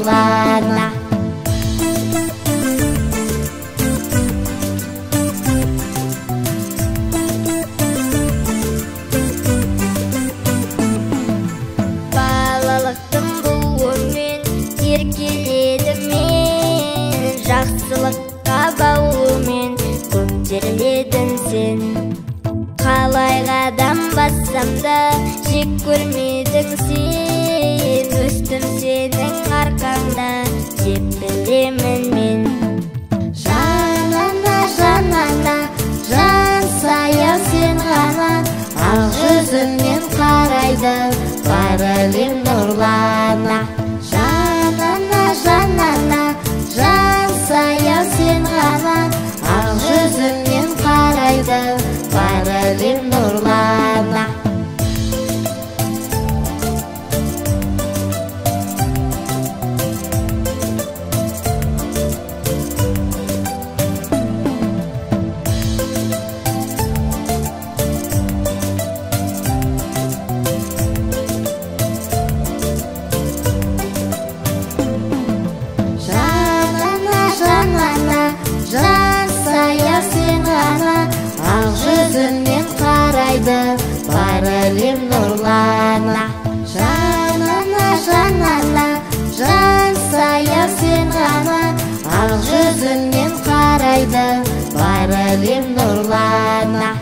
нурлана. Балалықтың буымен еркеледім мен, жақсылыққа бауымен көтеріледің сен. Қалай қадам бассам да жек көрмедің сен, өстім сенің арқаңда деп білемін мен. Жанана, жанана, жан сая сен ғана, ақ жүзіңнен қарайды бар әлем нұрлана. Жанана, жанана, жан сая сен ғана, ақ жүзіңнен қарайды бар әлем нұрлана. Жан сая сен ғана, ақ жүзіңнен қарайды бар әлем нұрлана. Жанана, жанана, жан сая сен ғана, ақ жүзіңнен қарайды бар әлем нұрлана.